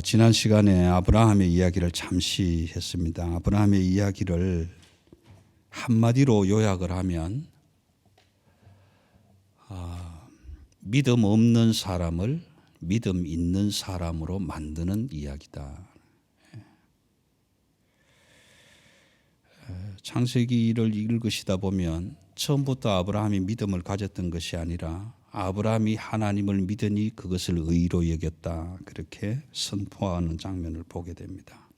지난 시간에 아브라함의 이야기를 잠시 했습니다. 아브라함의 이야기를 한마디로 요약을 하면 믿음 없는 사람을 믿음 있는 사람으로 만드는 이야기다. 창세기를 읽으시다 보면 처음부터 아브라함이 믿음을 가졌던 것이 아니라 아브라함이 하나님을 믿으니 그것을 의로 여겼다. 그렇게 선포하는 장면을 보게 됩니다.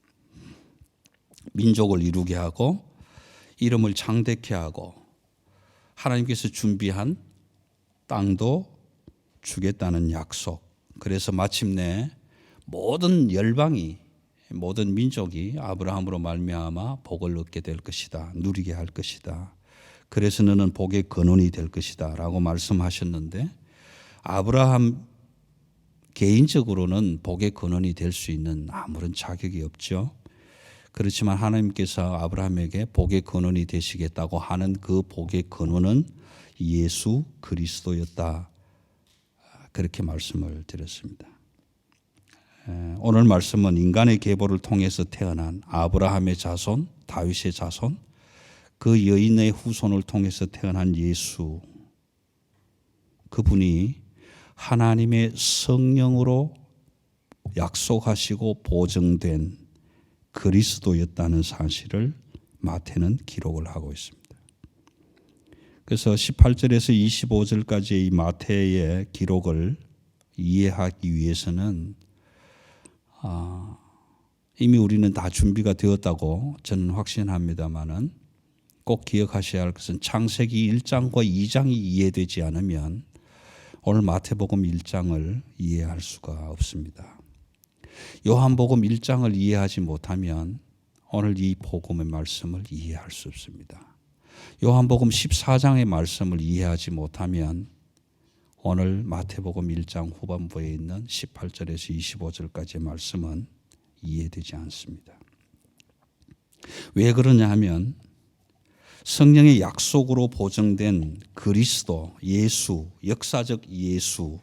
민족을 이루게 하고 이름을 창대케 하고 하나님께서 준비한 땅도 주겠다는 약속. 그래서 마침내 모든 열방이 모든 민족이 아브라함으로 말미암아 복을 얻게 될 것이다. 누리게 할 것이다. 그래서 너는 복의 근원이 될 것이다 라고 말씀하셨는데 아브라함 개인적으로는 복의 근원이 될 수 있는 아무런 자격이 없죠. 그렇지만 하나님께서 아브라함에게 복의 근원이 되시겠다고 하는 그 복의 근원은 예수 그리스도였다. 그렇게 말씀을 드렸습니다. 오늘 말씀은 인간의 계보를 통해서 태어난 아브라함의 자손, 다윗의 자손, 그 여인의 후손을 통해서 태어난 예수, 그분이 하나님의 성령으로 약속하시고 보증된 그리스도였다는 사실을 마태는 기록을 하고 있습니다. 그래서 18절에서 25절까지의 이 마태의 기록을 이해하기 위해서는 이미 우리는 다 준비가 되었다고 저는 확신합니다마는 꼭 기억하셔야 할 것은 창세기 1장과 2장이 이해되지 않으면 오늘 마태복음 1장을 이해할 수가 없습니다. 요한복음 1장을 이해하지 못하면 오늘 이 복음의 말씀을 이해할 수 없습니다. 요한복음 14장의 말씀을 이해하지 못하면 오늘 마태복음 1장 후반부에 있는 18절에서 25절까지의 말씀은 이해되지 않습니다. 왜 그러냐 하면 성령의 약속으로 보증된 그리스도, 예수, 역사적 예수,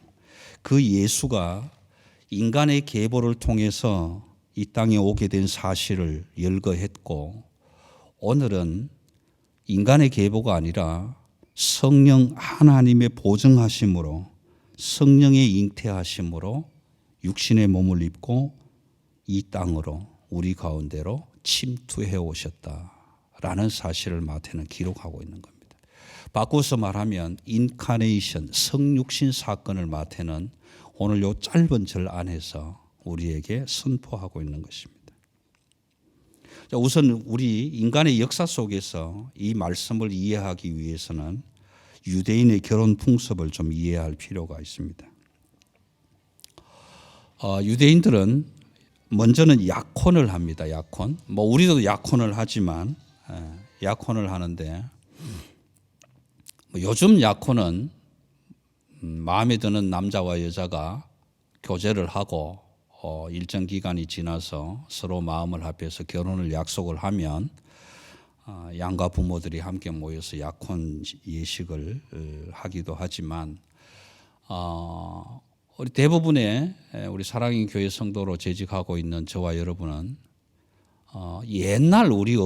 그 예수가 인간의 계보를 통해서 이 땅에 오게 된 사실을 열거했고 오늘은 인간의 계보가 아니라 성령 하나님의 보증하심으로 성령의 잉태하심으로 육신의 몸을 입고 이 땅으로 우리 가운데로 침투해 오셨다라는 사실을 마태는 기록하고 있는 겁니다. 바꿔서 말하면 인카네이션, 성육신 사건을 마태는 오늘 요 짧은 절 안에서 우리에게 선포하고 있는 것입니다. 우선 우리 인간의 역사 속에서 이 말씀을 이해하기 위해서는 유대인의 결혼 풍습을 좀 이해할 필요가 있습니다. 유대인들은 먼저는 약혼을 합니다. 약혼. 우리도 약혼을 하지만 약혼을 하는데 요즘 약혼은 마음에 드는 남자와 여자가 교제를 하고 일정 기간이 지나서 서로 마음을 합해서 결혼을 약속을 하면 양가 부모들이 함께 모여서 약혼 예식을 하기도 하지만 우리 대부분의 우리 사랑의 교회 성도로 재직하고 있는 저와 여러분은 옛날 우리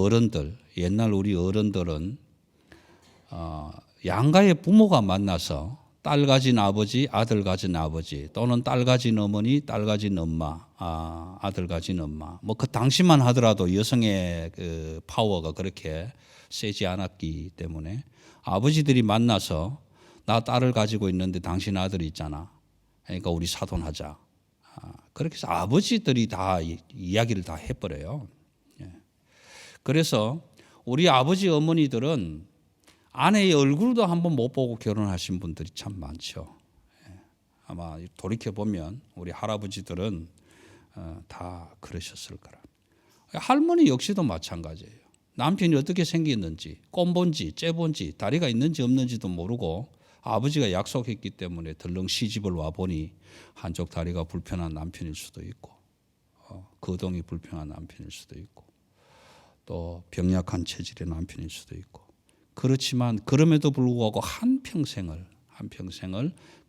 어른들은 양가의 부모가 만나서 딸 가진 아버지, 아들 가진 아버지 또는 딸 가진 어머니, 딸 가진 엄마, 아들 가진 엄마 그 당시만 하더라도 여성의 그 파워가 그렇게 세지 않았기 때문에 아버지들이 만나서 나 딸을 가지고 있는데 당신 아들이 있잖아. 그러니까 우리 사돈하자. 그렇게 해서 아버지들이 다 이야기를 다 해버려요. 그래서 우리 아버지 어머니들은 아내의 얼굴도 한번 못 보고 결혼하신 분들이 참 많죠. 아마 돌이켜보면 우리 할아버지들은 다 그러셨을 거라. 할머니 역시도 마찬가지예요. 남편이 어떻게 생겼는지, 꼰본지, 째본지, 다리가 있는지 없는지도 모르고 아버지가 약속했기 때문에 덜렁 시집을 와보니 한쪽 다리가 불편한 남편일 수도 있고 거동이 불편한 남편일 수도 있고 또 병약한 체질의 남편일 수도 있고 그렇지만 그럼에도 불구하고 한평생을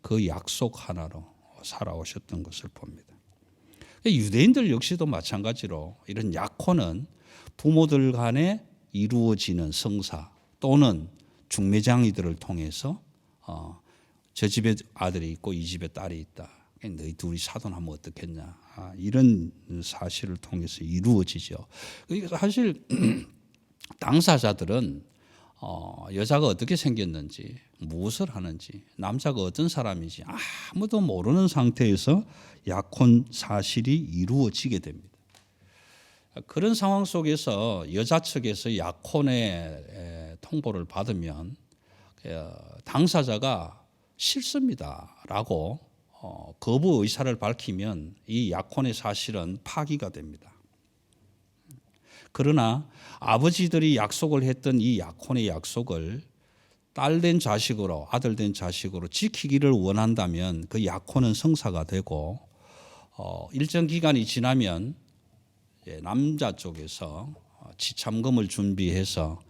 그 약속 하나로 살아오셨던 것을 봅니다. 유대인들 역시도 마찬가지로 이런 약혼은 부모들 간에 이루어지는 성사 또는 중매장이들을 통해서 저 집에 아들이 있고 이 집에 딸이 있다. 너희 둘이 사돈하면 어떻겠냐. 이런 사실을 통해서 이루어지죠. 그러니까 사실 당사자들은 여자가 어떻게 생겼는지, 무엇을 하는지, 남자가 어떤 사람인지 아무도 모르는 상태에서 약혼 사실이 이루어지게 됩니다. 그런 상황 속에서 여자 측에서 약혼의 통보를 받으면 당사자가 싫습니다라고 거부 의사를 밝히면 이 약혼의 사실은 파기가 됩니다. 그러나 아버지들이 약속을 했던 이 약혼의 약속을 딸 된 자식으로, 아들 된 자식으로 지키기를 원한다면 그 약혼은 성사가 되고 일정 기간이 지나면 남자 쪽에서 지참금을 준비해서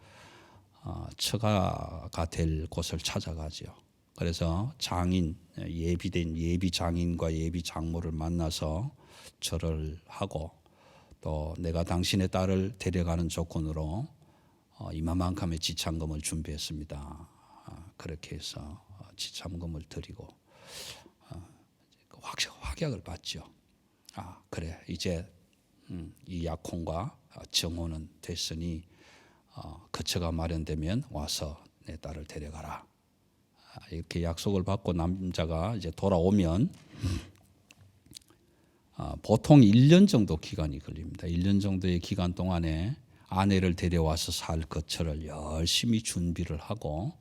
처가가 될 곳을 찾아가죠. 그래서 장인, 예비된 예비 장인과 예비 장모를 만나서 절을 하고 또 내가 당신의 딸을 데려가는 조건으로 이만큼의 지참금을 준비했습니다. 그렇게 해서 지참금을 드리고 확약을 받죠. 그래 이제 이 약혼과 정혼은 됐으니 거처가 마련되면 와서 내 딸을 데려가라. 이렇게 약속을 받고 남자가 이제 돌아오면 보통 1년 정도 기간이 걸립니다. 1년 정도의 기간 동안에 아내를 데려와서 살 거처를 열심히 준비를 하고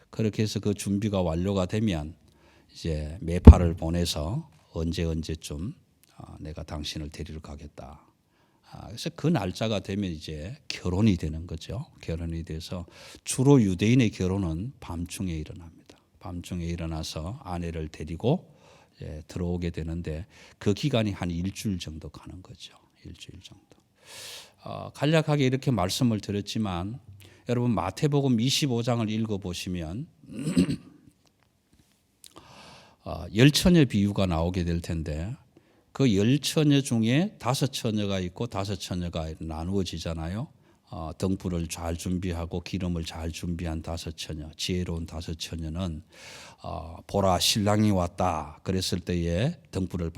그렇게 해서 그 준비가 완료가 되면 이제 매파를 보내서 언제쯤 내가 당신을 데리러 가겠다. 그래서 그 날짜가 되면 이제 결혼이 되는 거죠. 결혼이 돼서 주로 유대인의 결혼은 밤중에 일어납니다. 밤중에 일어나서 아내를 데리고 들어오게 되는데 그 기간이 한 일주일 정도 가는 거죠. 일주일 정도. 간략하게 이렇게 말씀을 드렸지만 여러분 마태복음 25장을 읽어보시면 열처녀 비유가 나오게 될 텐데 그 열처녀 중에 5처녀가 있고 5처녀가 나누어지잖아요. 등불을 잘 준비하고 기름을 잘 준비한 5처녀, 지혜로운 5처녀는 보라 신랑이 왔다 그랬을 때에 등불을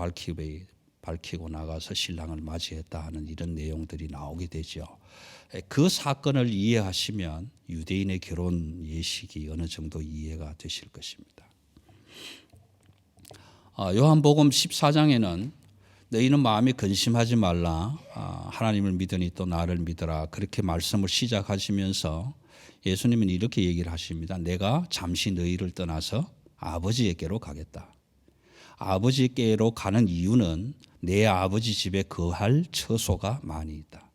밝히고 나가서 신랑을 맞이했다 하는 이런 내용들이 나오게 되죠. 그 사건을 이해하시면 유대인의 결혼 예식이 어느 정도 이해가 되실 것입니다. 요한복음 14장에는 너희는 마음에 근심하지 말라. 하나님을 믿으니 또 나를 믿어라. 그렇게 말씀을 시작하시면서 예수님은 이렇게 얘기를 하십니다. 내가 잠시 너희를 떠나서 아버지에게로 가겠다. 아버지께로 가는 이유는 내 아버지 집에 거할 처소가 많이 있다.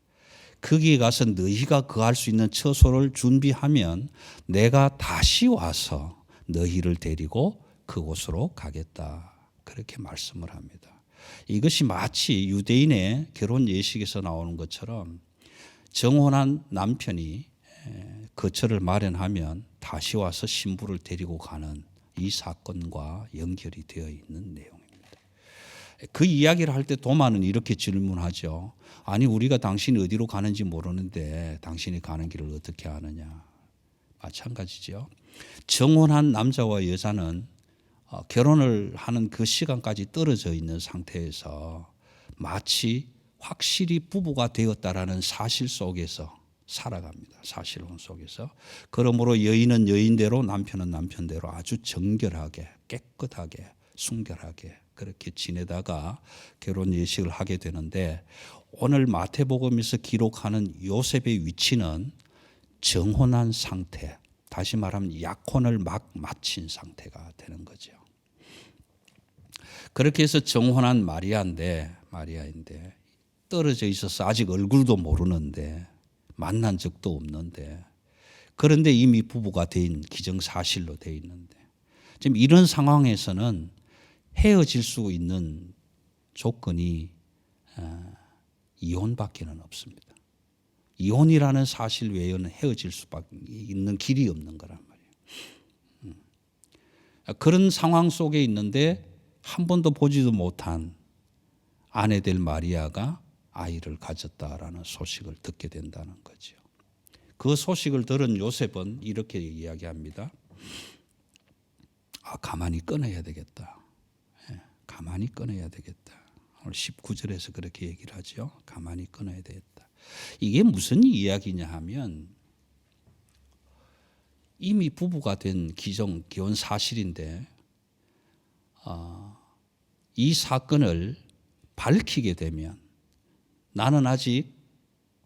거기에 가서 너희가 거할 수 있는 처소를 준비하면 내가 다시 와서 너희를 데리고 그곳으로 가겠다. 그렇게 말씀을 합니다. 이것이 마치 유대인의 결혼 예식에서 나오는 것처럼 정혼한 남편이 거처를 마련하면 다시 와서 신부를 데리고 가는 이 사건과 연결이 되어 있는 내용입니다. 그 이야기를 할 때 도마는 이렇게 질문하죠. 아니 우리가 당신이 어디로 가는지 모르는데 당신이 가는 길을 어떻게 아느냐. 마찬가지죠. 정혼한 남자와 여자는 결혼을 하는 그 시간까지 떨어져 있는 상태에서 마치 확실히 부부가 되었다라는 사실 속에서 살아갑니다. 사실혼 속에서. 그러므로 여인은 여인대로 남편은 남편대로 아주 정결하게 깨끗하게 순결하게 그렇게 지내다가 결혼 예식을 하게 되는데 오늘 마태복음에서 기록하는 요셉의 위치는 정혼한 상태, 다시 말하면 약혼을 막 마친 상태가 되는 거죠. 그렇게 해서 정혼한 마리아인데 떨어져 있어서 아직 얼굴도 모르는데 만난 적도 없는데 그런데 이미 부부가 된 기정사실로 돼 있는데 지금 이런 상황에서는 헤어질 수 있는 조건이 이혼밖에는 없습니다. 이혼이라는 사실 외에는 헤어질 수밖에 있는 길이 없는 거란 말이에요. 그런 상황 속에 있는데 한 번도 보지도 못한 아내 될 마리아가 아이를 가졌다라는 소식을 듣게 된다는 거죠. 그 소식을 들은 요셉은 이렇게 이야기합니다. 가만히 끊어야 되겠다. 가만히 끊어야 되겠다. 오늘 19절에서 그렇게 얘기를 하죠. 가만히 끊어야 되겠다. 이게 무슨 이야기냐 하면 이미 부부가 된 기존 사실인데 이 사건을 밝히게 되면 나는 아직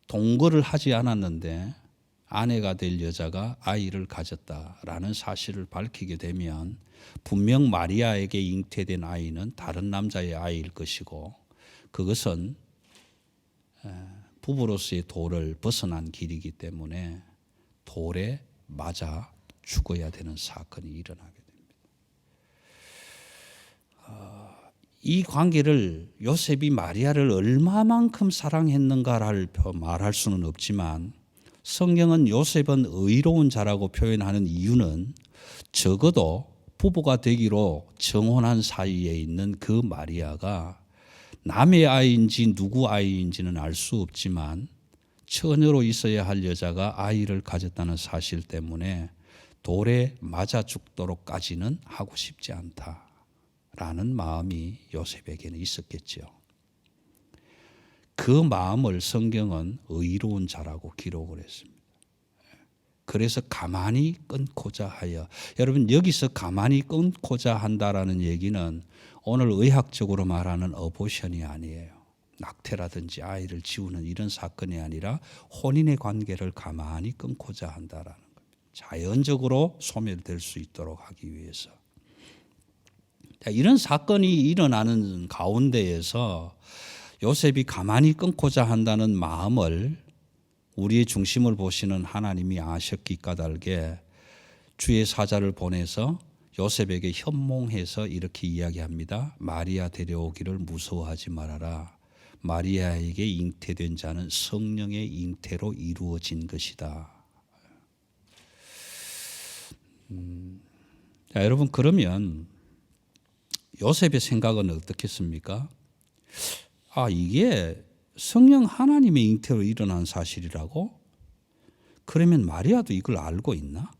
동거를 하지 않았는데 아내가 될 여자가 아이를 가졌다라는 사실을 밝히게 되면 분명 마리아에게 잉태된 아이는 다른 남자의 아이일 것이고 그것은 부부로서의 돌을 벗어난 길이기 때문에 돌에 맞아 죽어야 되는 사건이 일어나게 됩니다. 이 관계를 요셉이 마리아를 얼마만큼 사랑했는가를 말할 수는 없지만 성경은 요셉은 의로운 자라고 표현하는 이유는 적어도 부부가 되기로 정혼한 사이에 있는 그 마리아가 남의 아이인지 누구 아이인지는 알 수 없지만 처녀로 있어야 할 여자가 아이를 가졌다는 사실 때문에 돌에 맞아 죽도록까지는 하고 싶지 않다라는 마음이 요셉에게는 있었겠죠. 그 마음을 성경은 의로운 자라고 기록을 했습니다. 그래서 가만히 끊고자 하여, 여러분 여기서 가만히 끊고자 한다라는 얘기는 오늘 의학적으로 말하는 어보션이 아니에요. 낙태라든지 아이를 지우는 이런 사건이 아니라 혼인의 관계를 가만히 끊고자 한다라는 겁니다. 자연적으로 소멸될 수 있도록 하기 위해서. 이런 사건이 일어나는 가운데에서 요셉이 가만히 끊고자 한다는 마음을 우리의 중심을 보시는 하나님이 아셨기 까닭에 주의 사자를 보내서 요셉에게 현몽해서 이렇게 이야기합니다. 마리아 데려오기를 무서워하지 말아라. 마리아에게 잉태된 자는 성령의 잉태로 이루어진 것이다. 자, 여러분 그러면 요셉의 생각은 어떻겠습니까? 이게 성령 하나님의 잉태로 일어난 사실이라고? 그러면 마리아도 이걸 알고 있나?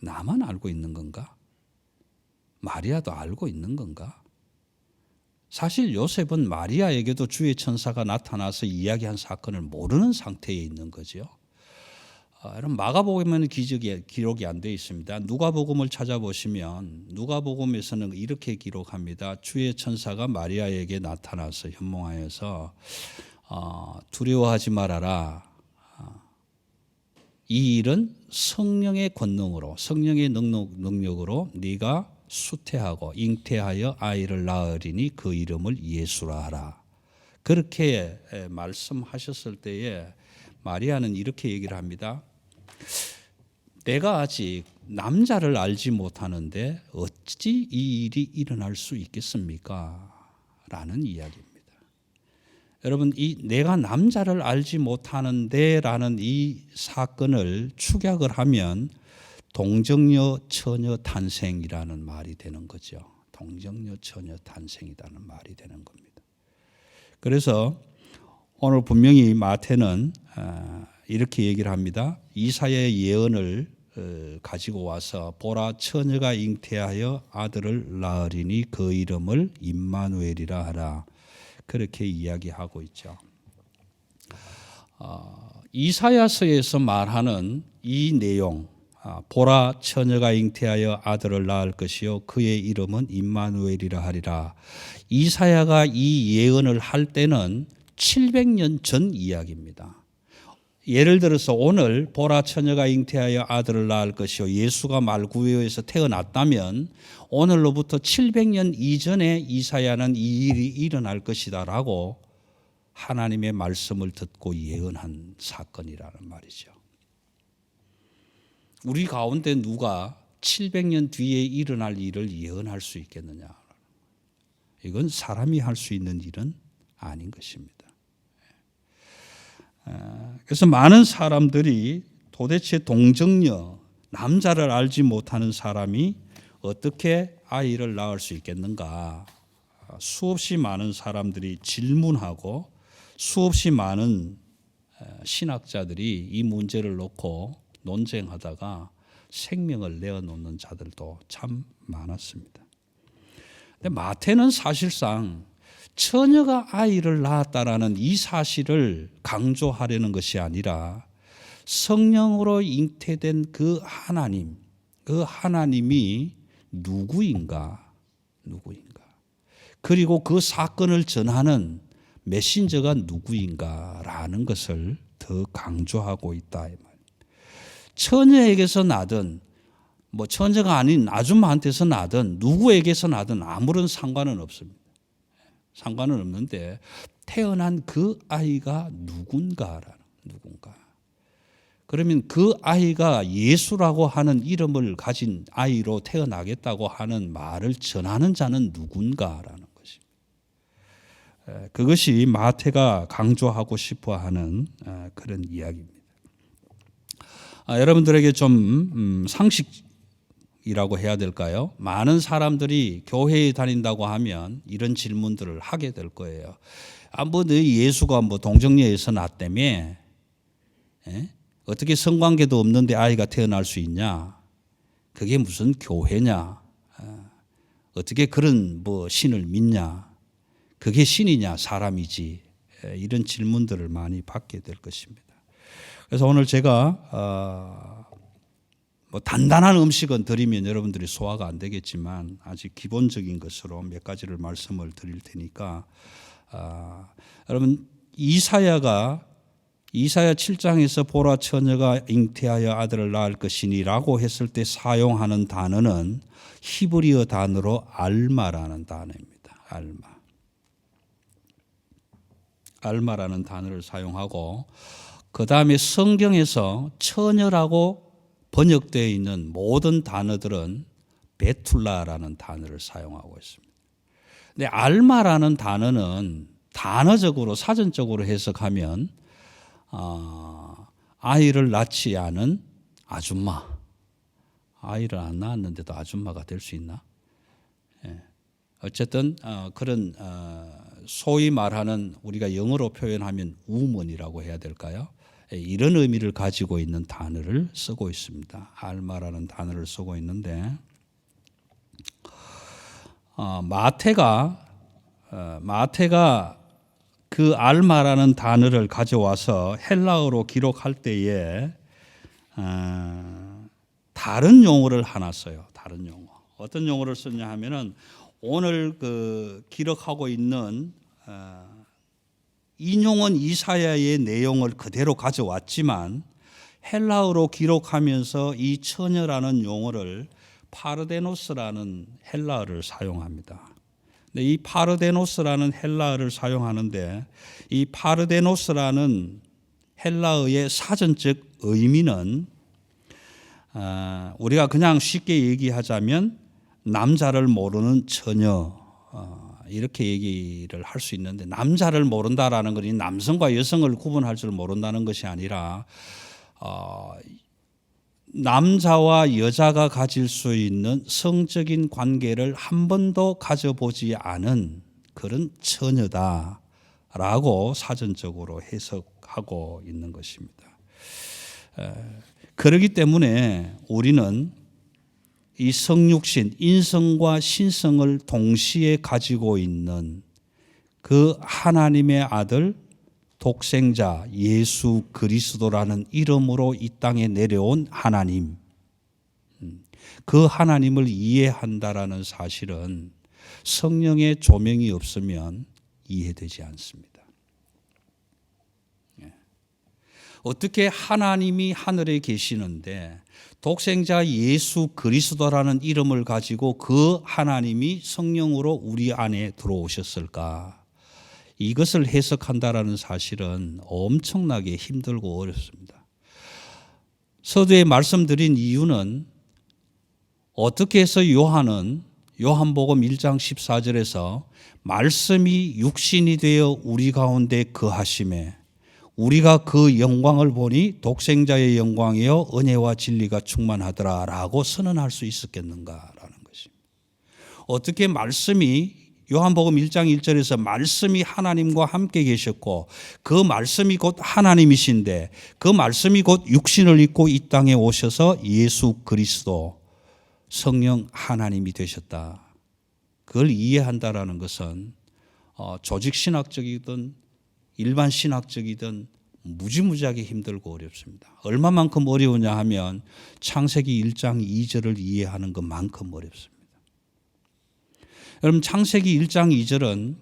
나만 알고 있는 건가? 마리아도 알고 있는 건가? 사실 요셉은 마리아에게도 주의 천사가 나타나서 이야기한 사건을 모르는 상태에 있는 거죠. 여러분 마가복음에는 기록이 안 되어 있습니다. 누가복음을 찾아보시면 누가복음에서는 이렇게 기록합니다. 주의 천사가 마리아에게 나타나서 현몽하여서 두려워하지 말아라. 이 일은 성령의 권능으로 성령의 능력으로 네가 수태하고 잉태하여 아이를 낳으리니 그 이름을 예수라 하라. 그렇게 말씀하셨을 때에 마리아는 이렇게 얘기를 합니다. 내가 아직 남자를 알지 못하는데 어찌 이 일이 일어날 수 있겠습니까? 라는 이야기입니다. 여러분, 이 내가 남자를 알지 못하는데 라는 이 사건을 축약을 하면 동정녀 처녀 탄생이라는 말이 되는 거죠. 동정녀 처녀 탄생이라는 말이 되는 겁니다. 그래서 오늘 분명히 마태는 이렇게 얘기를 합니다. 이사야의 예언을 가지고 와서 보라 처녀가 잉태하여 아들을 낳으리니 그 이름을 임마누엘이라 하라. 그렇게 이야기하고 있죠. 이사야서에서 말하는 이 내용, 보라 처녀가 잉태하여 아들을 낳을 것이요 그의 이름은 임마누엘이라 하리라. 이사야가 이 예언을 할 때는 700년 전 이야기입니다. 예를 들어서 오늘 보라 처녀가 잉태하여 아들을 낳을 것이요 예수가 말구유에서 태어났다면 오늘로부터 700년 이전에 이사야는 이 일이 일어날 것이다라고 하나님의 말씀을 듣고 예언한 사건이라는 말이죠. 우리 가운데 누가 700년 뒤에 일어날 일을 예언할 수 있겠느냐? 이건 사람이 할 수 있는 일은 아닌 것입니다. 그래서 많은 사람들이 도대체 동정녀, 남자를 알지 못하는 사람이 어떻게 아이를 낳을 수 있겠는가 수없이 많은 사람들이 질문하고 수없이 많은 신학자들이 이 문제를 놓고 논쟁하다가 생명을 내어놓는 자들도 참 많았습니다. 근데 마태는 사실상 처녀가 아이를 낳았다라는 이 사실을 강조하려는 것이 아니라 성령으로 잉태된 그 하나님이 누구인가? 그리고 그 사건을 전하는 메신저가 누구인가라는 것을 더 강조하고 있다. 처녀에게서 나든 처녀가 아닌 아줌마한테서 나든 누구에게서 나든 아무런 상관은 없습니다. 상관은 없는데 태어난 그 아이가 누군가. 그러면 그 아이가 예수라고 하는 이름을 가진 아이로 태어나겠다고 하는 말을 전하는 자는 누군가라는 것입니다. 그것이 마태가 강조하고 싶어하는 그런 이야기입니다. 여러분들에게 좀 상식이라고 해야 될까요? 많은 사람들이 교회에 다닌다고 하면 이런 질문들을 하게 될 거예요. 너희 예수가 동정녀에서 났다며? 어떻게 성관계도 없는데 아이가 태어날 수 있냐? 그게 무슨 교회냐? 어떻게 그런 신을 믿냐? 그게 신이냐? 사람이지? 이런 질문들을 많이 받게 될 것입니다. 그래서 오늘 제가 단단한 음식은 드리면 여러분들이 소화가 안 되겠지만 아직 기본적인 것으로 몇 가지를 말씀을 드릴 테니까 여러분 이사야 7장에서 보라 처녀가 잉태하여 아들을 낳을 것이니라고 했을 때 사용하는 단어는 히브리어 단어로 알마라는 단어입니다. 알마라는 단어를 사용하고 그 다음에 성경에서 처녀라고 번역되어 있는 모든 단어들은 베툴라라는 단어를 사용하고 있습니다. 근데 알마라는 단어는 단어적으로 사전적으로 해석하면 아이를 낳지 않은 아줌마. 아이를 안 낳았는데도 아줌마가 될 수 있나? 어쨌든 그런 소위 말하는 우리가 영어로 표현하면 우먼이라고 해야 될까요? 이런 의미를 가지고 있는 단어를 쓰고 있습니다. 알마라는 단어를 쓰고 있는데 마태가 그 알마라는 단어를 가져와서 헬라어로 기록할 때에 다른 용어를 하나 써요. 다른 용어. 어떤 용어를 썼냐 하면은 오늘 기록하고 있는 인용은 이사야의 내용을 그대로 가져왔지만 헬라어로 기록하면서 이 처녀라는 용어를 파르데노스라는 헬라어를 사용합니다. 근데 이 파르데노스라는 헬라어를 사용하는데 이 파르데노스라는 헬라어의 사전적 의미는 우리가 그냥 쉽게 얘기하자면 남자를 모르는 처녀 이렇게 얘기를 할 수 있는데 남자를 모른다라는 것이 남성과 여성을 구분할 줄 모른다는 것이 아니라 남자와 여자가 가질 수 있는 성적인 관계를 한 번도 가져보지 않은 그런 처녀다라고 사전적으로 해석하고 있는 것입니다. 그렇기 때문에 우리는 이 성육신, 인성과 신성을 동시에 가지고 있는 그 하나님의 아들 독생자 예수 그리스도라는 이름으로 이 땅에 내려온 하나님, 그 하나님을 이해한다라는 사실은 성령의 조명이 없으면 이해되지 않습니다. 어떻게 하나님이 하늘에 계시는데 독생자 예수 그리스도라는 이름을 가지고 그 하나님이 성령으로 우리 안에 들어오셨을까? 이것을 해석한다라는 사실은 엄청나게 힘들고 어렵습니다. 서두에 말씀드린 이유는 어떻게 해서 요한복음 1장 14절에서 말씀이 육신이 되어 우리 가운데 거하심에 우리가 그 영광을 보니 독생자의 영광이요 은혜와 진리가 충만하더라라고 선언할 수 있었겠는가라는 것입니다. 어떻게 말씀이 요한복음 1장 1절에서 말씀이 하나님과 함께 계셨고 그 말씀이 곧 하나님이신데 그 말씀이 곧 육신을 입고 이 땅에 오셔서 예수 그리스도 성령 하나님이 되셨다. 그걸 이해한다라는 것은 조직 신학적이든 일반 신학적이든 무지무지하게 힘들고 어렵습니다. 얼마만큼 어려우냐 하면 창세기 1장 2절을 이해하는 것만큼 어렵습니다. 여러분 창세기 1장 2절은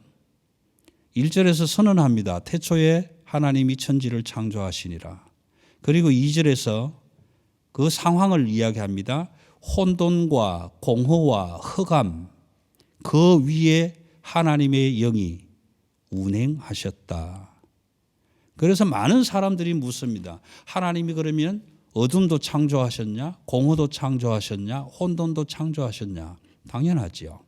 1절에서 선언합니다. 태초에 하나님이 천지를 창조하시니라. 그리고 2절에서 그 상황을 이야기합니다. 혼돈과 공허와 흑암 그 위에 하나님의 영이 운행하셨다. 그래서 많은 사람들이 묻습니다. 하나님이 그러면 어둠도 창조하셨냐? 공허도 창조하셨냐? 혼돈도 창조하셨냐? 당연하지요.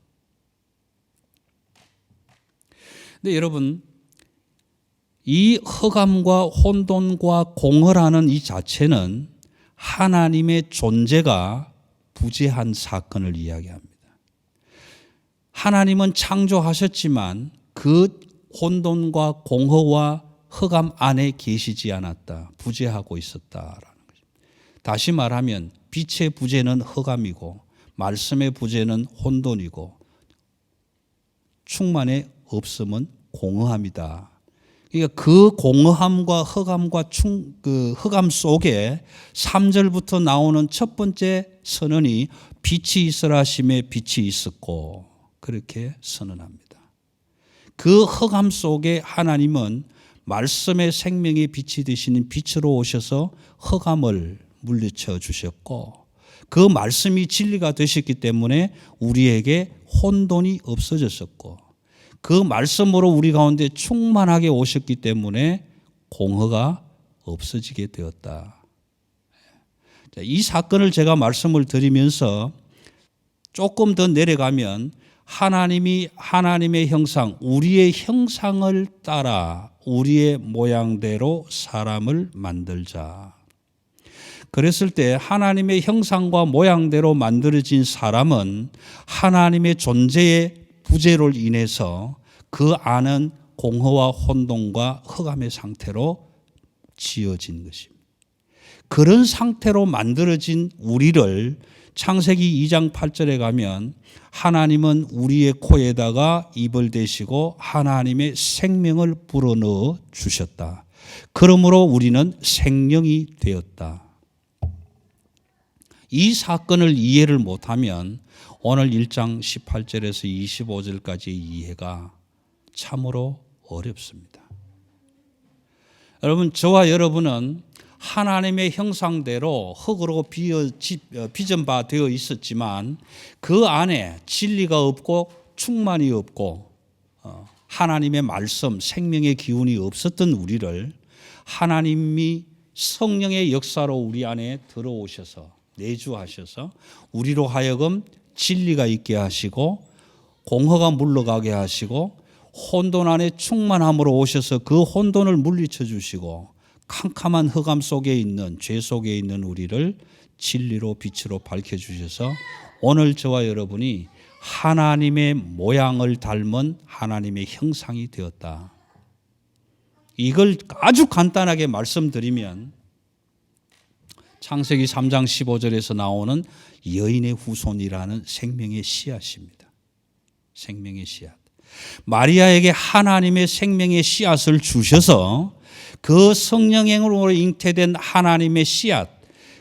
근데 여러분, 이 흑암과 혼돈과 공허라는 이 자체는 하나님의 존재가 부재한 사건을 이야기합니다. 하나님은 창조하셨지만 그 혼돈과 공허와 흑암 안에 계시지 않았다. 부재하고 있었다라는 것입니다. 다시 말하면 빛의 부재는 흑암이고 말씀의 부재는 혼돈이고 충만의 없음은 공허함이다. 그러니까 그 공허함과 흑암과 흑암 속에 3절부터 나오는 첫 번째 선언이 빛이 있으라 하심에 빛이 있었고 그렇게 선언합니다. 그 흑암 속에 하나님은 말씀의 생명의 빛이 되시는 빛으로 오셔서 흑암을 물리쳐 주셨고 그 말씀이 진리가 되셨기 때문에 우리에게 혼돈이 없어졌었고 그 말씀으로 우리 가운데 충만하게 오셨기 때문에 공허가 없어지게 되었다. 이 사건을 제가 말씀을 드리면서 조금 더 내려가면 하나님이 하나님의 형상, 우리의 형상을 따라 우리의 모양대로 사람을 만들자. 그랬을 때 하나님의 형상과 모양대로 만들어진 사람은 하나님의 존재의 부재로 인해서 그 안은 공허와 혼돈과 흑암의 상태로 지어진 것입니다. 그런 상태로 만들어진 우리를 창세기 2장 8절에 가면 하나님은 우리의 코에다가 입을 대시고 하나님의 생명을 불어넣어 주셨다. 그러므로 우리는 생명이 되었다. 이 사건을 이해를 못하면 오늘 1장 18절에서 25절까지의 이해가 참으로 어렵습니다. 여러분, 저와 여러분은 하나님의 형상대로 흙으로 빚은 바 되어 있었지만 그 안에 진리가 없고 충만이 없고 하나님의 말씀, 생명의 기운이 없었던 우리를 하나님이 성령의 역사로 우리 안에 들어오셔서 내주하셔서 우리로 하여금 진리가 있게 하시고 공허가 물러가게 하시고 혼돈 안에 충만함으로 오셔서 그 혼돈을 물리쳐 주시고 캄캄한 흑암 속에 있는 죄 속에 있는 우리를 진리로 빛으로 밝혀주셔서 오늘 저와 여러분이 하나님의 모양을 닮은 하나님의 형상이 되었다. 이걸 아주 간단하게 말씀드리면 창세기 3장 15절에서 나오는 여인의 후손이라는 생명의 씨앗입니다. 생명의 씨앗. 마리아에게 하나님의 생명의 씨앗을 주셔서 그 성령으로 잉태된 하나님의 씨앗,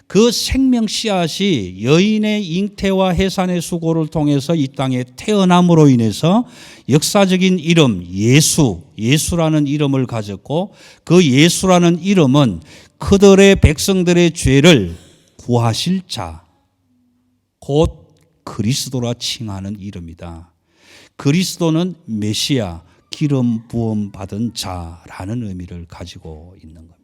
그 생명 씨앗이 여인의 잉태와 해산의 수고를 통해서 이 땅에 태어남으로 인해서 역사적인 이름 예수라는 이름을 가졌고 그 예수라는 이름은 그들의 백성들의 죄를 구하실 자, 곧 그리스도라 칭하는 이름이다. 그리스도는 메시아, 기름 부음 받은 자라는 의미를 가지고 있는 겁니다.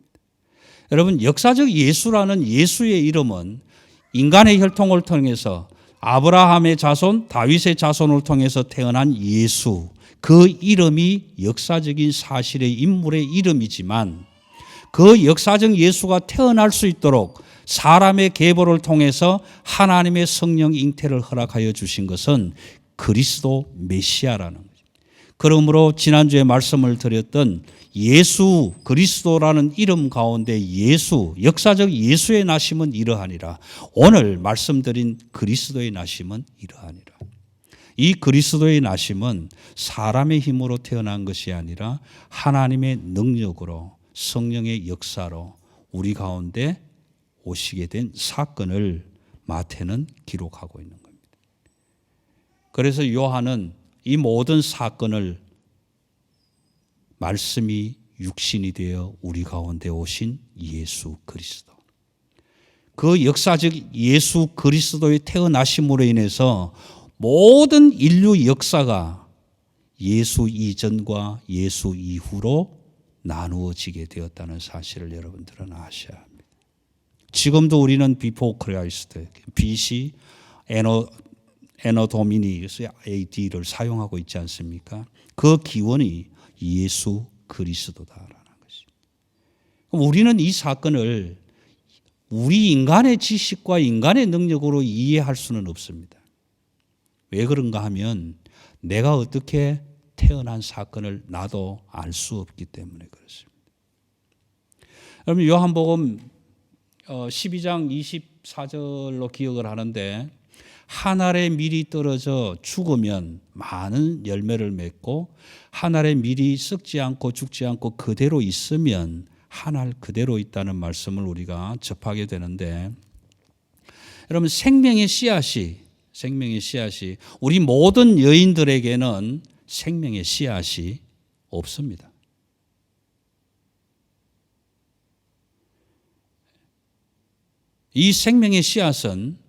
여러분, 역사적 예수라는 예수의 이름은 인간의 혈통을 통해서 아브라함의 자손, 다윗의 자손을 통해서 태어난 예수, 그 이름이 역사적인 사실의 인물의 이름이지만 그 역사적 예수가 태어날 수 있도록 사람의 계보를 통해서 하나님의 성령 잉태를 허락하여 주신 것은 그리스도 메시아라는 거죠. 그러므로 지난주에 말씀을 드렸던 예수 그리스도라는 이름 가운데 예수, 역사적 예수의 나심은 이러하니라. 오늘 말씀드린 그리스도의 나심은 이러하니라. 이 그리스도의 나심은 사람의 힘으로 태어난 것이 아니라 하나님의 능력으로 성령의 역사로 우리 가운데 오시게 된 사건을 마태는 기록하고 있는 겁니다. 그래서 요한은 이 모든 사건을 말씀이 육신이 되어 우리 가운데 오신 예수 그리스도, 그 역사적 예수 그리스도의 태어나심으로 인해서 모든 인류 역사가 예수 이전과 예수 이후로 나누어지게 되었다는 사실을 여러분들은 아셔야 합니다. 지금도 우리는 비포 크라이스트, BC 에너 도미니스 AD를 사용하고 있지 않습니까? 그 기원이 예수 그리스도다라는 것입니다. 우리는 이 사건을 우리 인간의 지식과 인간의 능력으로 이해할 수는 없습니다. 왜 그런가 하면 내가 어떻게 태어난 사건을 나도 알 수 없기 때문에 그렇습니다. 여러분 요한복음 12장 24절로 기억을 하는데, 한 알의 밀이 떨어져 죽으면 많은 열매를 맺고 한 알의 밀이 썩지 않고 죽지 않고 그대로 있으면 한 알 그대로 있다는 말씀을 우리가 접하게 되는데, 여러분 생명의 씨앗이 우리 모든 여인들에게는 생명의 씨앗이 없습니다. 이 생명의 씨앗은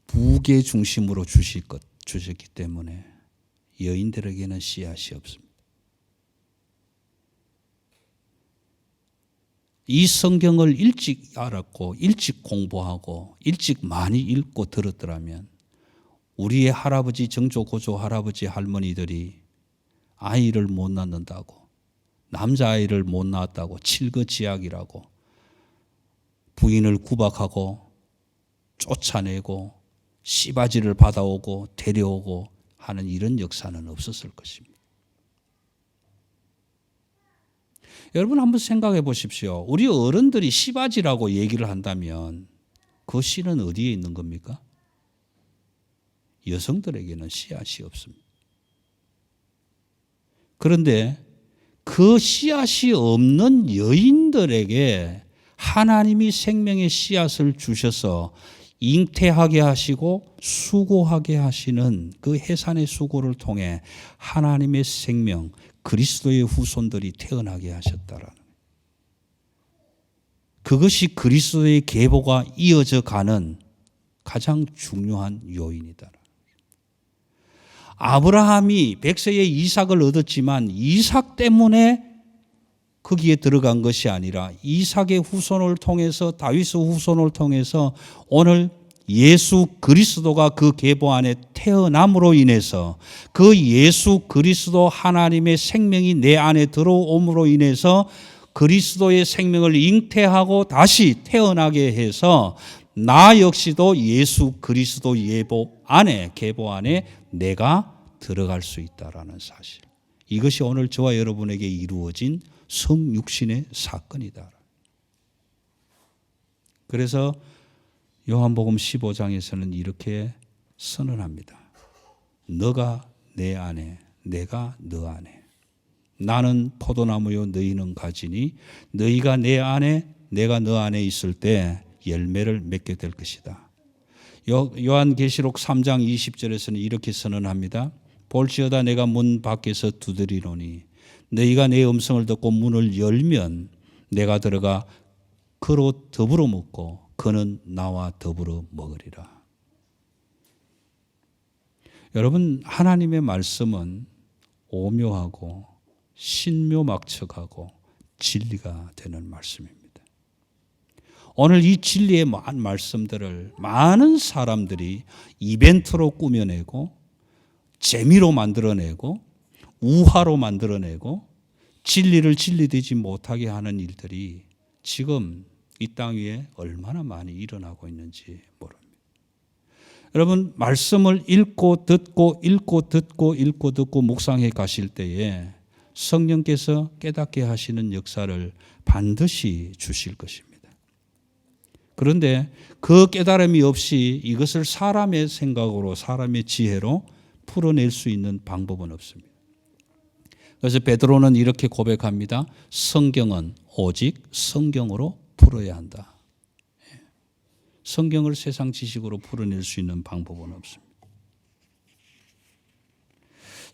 부계 중심으로 주셨기 때문에 여인들에게는 씨앗이 없습니다. 이 성경을 일찍 알았고 일찍 공부하고 일찍 많이 읽고 들었더라면 우리의 할아버지, 정조, 고조 할아버지, 할머니들이 아이를 못 낳는다고, 남자아이를 못 낳았다고 칠거지약이라고 부인을 구박하고 쫓아내고 씨바지를 받아오고 데려오고 하는 이런 역사는 없었을 것입니다. 여러분 한번 생각해 보십시오. 우리 어른들이 씨바지라고 얘기를 한다면 그 씨는 어디에 있는 겁니까? 여성들에게는 씨앗이 없습니다. 그런데 그 씨앗이 없는 여인들에게 하나님이 생명의 씨앗을 주셔서 잉태하게 하시고 수고하게 하시는 그 해산의 수고를 통해 하나님의 생명, 그리스도의 후손들이 태어나게 하셨다라는, 그것이 그리스도의 계보가 이어져 가는 가장 중요한 요인이다. 아브라함이 100세에 이삭을 얻었지만 이삭 때문에 거기에 들어간 것이 아니라 이삭의 후손을 통해서, 다윗의 후손을 통해서 오늘 예수 그리스도가 그 계보 안에 태어남으로 인해서 그 예수 그리스도 하나님의 생명이 내 안에 들어옴으로 인해서 그리스도의 생명을 잉태하고 다시 태어나게 해서 나 역시도 예수 그리스도 계보 안에 내가 들어갈 수 있다라는 사실. 이것이 오늘 저와 여러분에게 이루어진 성육신의 사건이다. 그래서 요한복음 15장에서는 이렇게 선언합니다. 너가 내 안에, 내가 너 안에. 나는 포도나무요 너희는 가지니 너희가 내 안에, 내가 너 안에 있을 때 열매를 맺게 될 것이다. 요한계시록 3장 20절에서는 이렇게 선언합니다. 볼지어다 내가 문 밖에서 두드리노니 너희가 내 음성을 듣고 문을 열면 내가 들어가 그로 더불어 먹고 그는 나와 더불어 먹으리라. 여러분 하나님의 말씀은 오묘하고 신묘막측하고 진리가 되는 말씀입니다. 오늘 이 진리의 말씀들을 많은 사람들이 이벤트로 꾸며내고 재미로 만들어내고 우화로 만들어내고 진리를 진리되지 못하게 하는 일들이 지금 이 땅 위에 얼마나 많이 일어나고 있는지 모릅니다. 여러분 말씀을 읽고 듣고 묵상해 가실 때에 성령께서 깨닫게 하시는 역사를 반드시 주실 것입니다. 그런데 그 깨달음이 없이 이것을 사람의 생각으로 사람의 지혜로 풀어낼 수 있는 방법은 없습니다. 그래서 베드로는 이렇게 고백합니다. 성경은 오직 성경으로 풀어야 한다. 성경을 세상 지식으로 풀어낼 수 있는 방법은 없습니다.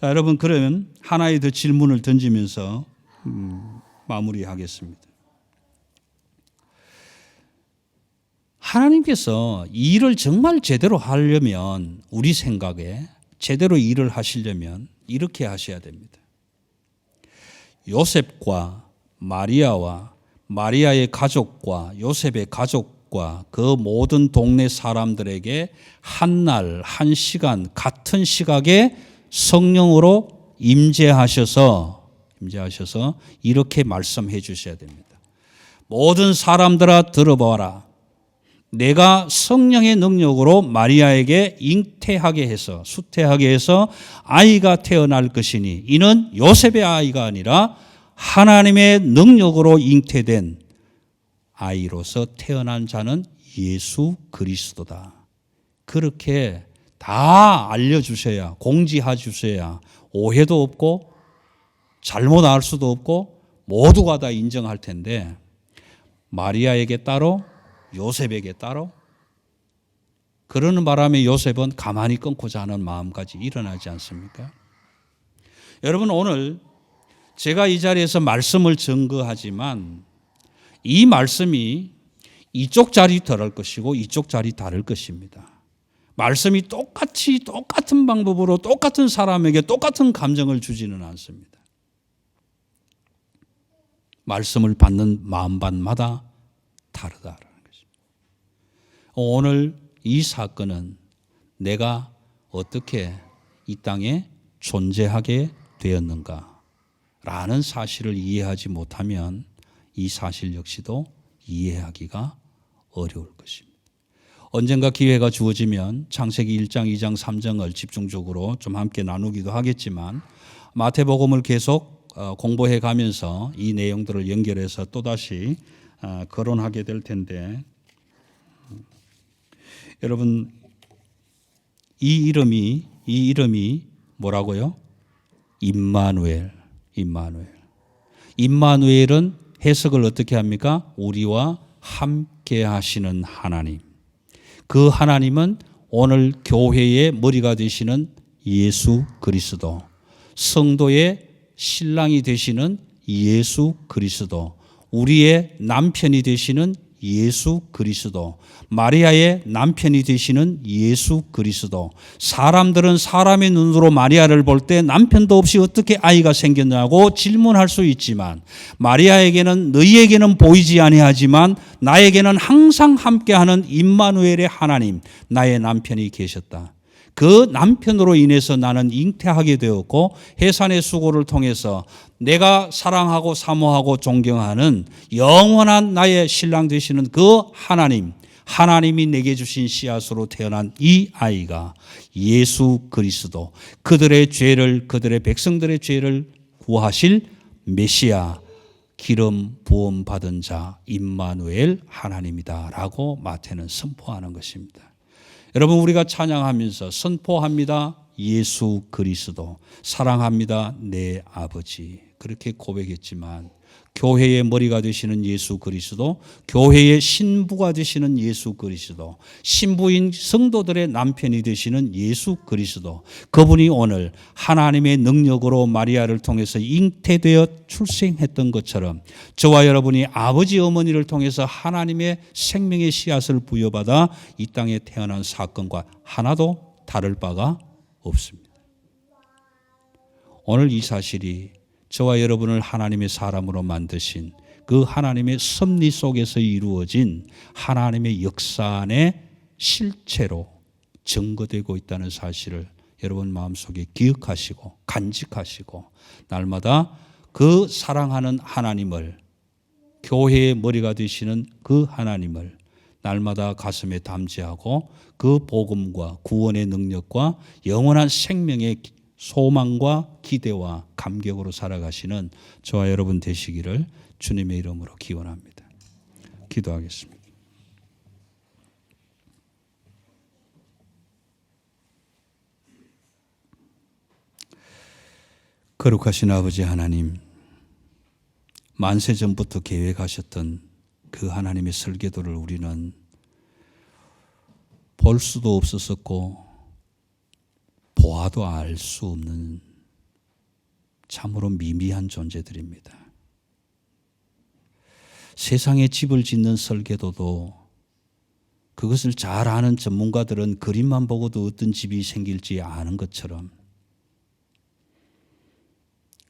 자, 여러분 그러면 하나의 더 질문을 던지면서 마무리하겠습니다. 하나님께서 일을 정말 제대로 하려면 우리 생각에 제대로 일을 하시려면 이렇게 하셔야 됩니다. 요셉과 마리아와 마리아의 가족과 요셉의 가족과 그 모든 동네 사람들에게 한 날, 한 시간, 같은 시각에 성령으로 임재하셔서 이렇게 말씀해 주셔야 됩니다. 모든 사람들아 들어봐라. 내가 성령의 능력으로 마리아에게 잉태하게 해서 수태하게 해서 아이가 태어날 것이니 이는 요셉의 아이가 아니라 하나님의 능력으로 잉태된 아이로서 태어난 자는 예수 그리스도다. 그렇게 다 알려주셔야 공지해 주셔야 오해도 없고 잘못 알 수도 없고 모두가 다 인정할 텐데 마리아에게 따로 요셉에게 따로 그러는 바람에 요셉은 가만히 끊고자 하는 마음까지 일어나지 않습니까? 여러분 오늘 제가 이 자리에서 말씀을 증거하지만 이 말씀이 이쪽 자리 덜할 것이고 이쪽 자리 다를 것입니다. 말씀이 똑같은 방법으로 똑같은 사람에게 똑같은 감정을 주지는 않습니다. 말씀을 받는 마음반마다 다르다라는 것입니다. 오늘 이 사건은 내가 어떻게 이 땅에 존재하게 되었는가라는 사실을 이해하지 못하면 이 사실 역시도 이해하기가 어려울 것입니다. 언젠가 기회가 주어지면 창세기 1장, 2장, 3장을 집중적으로 좀 함께 나누기도 하겠지만 마태복음을 계속 공부해 가면서 이 내용들을 연결해서 또다시 거론하게 될 텐데 여러분 이 이름이 뭐라고요? 임마누엘. 임마누엘은 해석을 어떻게 합니까? 우리와 함께 하시는 하나님. 그 하나님은 오늘 교회의 머리가 되시는 예수 그리스도, 성도의 신랑이 되시는 예수 그리스도, 우리의 남편이 되시는 예수 그리스도, 마리아의 남편이 되시는 예수 그리스도. 사람들은 사람의 눈으로 마리아를 볼 때 남편도 없이 어떻게 아이가 생겼냐고 질문할 수 있지만 마리아에게는 너희에게는 보이지 아니하지만 나에게는 항상 함께하는 임마누엘의 하나님, 나의 남편이 계셨다. 그 남편으로 인해서 나는 잉태하게 되었고 해산의 수고를 통해서 내가 사랑하고 사모하고 존경하는 영원한 나의 신랑 되시는 그 하나님이 내게 주신 씨앗으로 태어난 이 아이가 예수 그리스도, 그들의 백성들의 죄를 구하실 메시아, 기름 부음 받은 자 임마누엘 하나님이다라고 마태는 선포하는 것입니다. 여러분 우리가 찬양하면서 선포합니다. 예수 그리스도, 사랑합니다. 내 아버지. 그렇게 고백했지만 교회의 머리가 되시는 예수 그리스도, 교회의 신부가 되시는 예수 그리스도, 신부인 성도들의 남편이 되시는 예수 그리스도, 그분이 오늘 하나님의 능력으로 마리아를 통해서 잉태되어 출생했던 것처럼 저와 여러분이 아버지 어머니를 통해서 하나님의 생명의 씨앗을 부여받아 이 땅에 태어난 사건과 하나도 다를 바가 없습니다. 오늘 이 사실이 저와 여러분을 하나님의 사람으로 만드신 그 하나님의 섭리 속에서 이루어진 하나님의 역사 안에 실체로 증거되고 있다는 사실을 여러분 마음속에 기억하시고 간직하시고 날마다 그 사랑하는 하나님을, 교회의 머리가 되시는 그 하나님을 날마다 가슴에 담지하고 그 복음과 구원의 능력과 영원한 생명의 소망과 기대와 감격으로 살아가시는 저와 여러분 되시기를 주님의 이름으로 기원합니다. 기도하겠습니다. 거룩하신 아버지 하나님, 만세 전부터 계획하셨던 그 하나님의 설계도를 우리는 볼 수도 없었었고 보아도 알 수 없는 참으로 미미한 존재들입니다. 세상에 집을 짓는 설계도도 그것을 잘 아는 전문가들은 그림만 보고도 어떤 집이 생길지 아는 것처럼,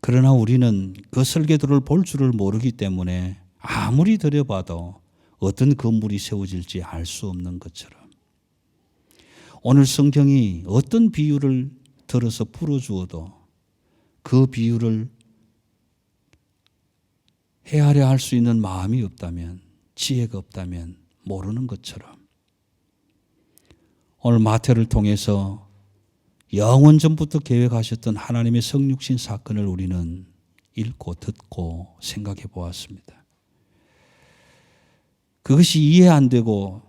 그러나 우리는 그 설계도를 볼 줄을 모르기 때문에 아무리 들여봐도 어떤 건물이 세워질지 알 수 없는 것처럼, 오늘 성경이 어떤 비유를 들어서 풀어주어도 그 비유를 헤아려 할 수 있는 마음이 없다면, 지혜가 없다면 모르는 것처럼, 오늘 마태를 통해서 영원 전부터 계획하셨던 하나님의 성육신 사건을 우리는 읽고 듣고 생각해 보았습니다. 그것이 이해 안 되고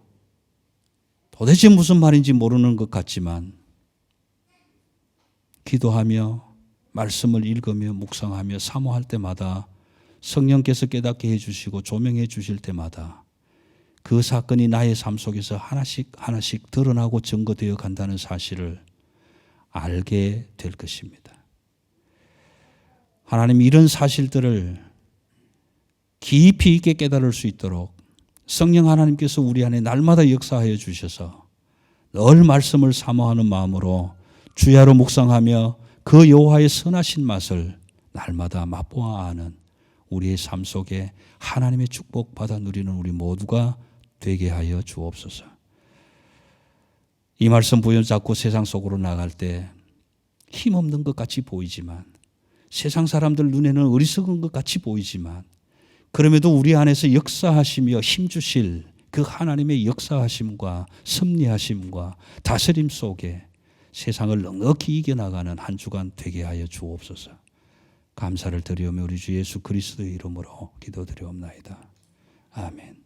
도대체 무슨 말인지 모르는 것 같지만, 기도하며 말씀을 읽으며 묵상하며 사모할 때마다 성령께서 깨닫게 해주시고 조명해 주실 때마다 그 사건이 나의 삶 속에서 하나씩 하나씩 드러나고 증거되어 간다는 사실을 알게 될 것입니다. 하나님, 이런 사실들을 깊이 있게 깨달을 수 있도록 성령 하나님께서 우리 안에 날마다 역사하여 주셔서 늘 말씀을 사모하는 마음으로 주야로 묵상하며 그 여호와의 선하신 맛을 날마다 맛보아 아는 우리의 삶 속에 하나님의 축복 받아 누리는 우리 모두가 되게 하여 주옵소서. 이 말씀 부여잡고 세상 속으로 나갈 때 힘없는 것 같이 보이지만, 세상 사람들 눈에는 어리석은 것 같이 보이지만, 그럼에도 우리 안에서 역사하시며 힘주실 그 하나님의 역사하심과 섭리하심과 다스림 속에 세상을 넉넉히 이겨나가는 한 주간 되게 하여 주옵소서. 감사를 드리오며 우리 주 예수 그리스도의 이름으로 기도드리옵나이다. 아멘.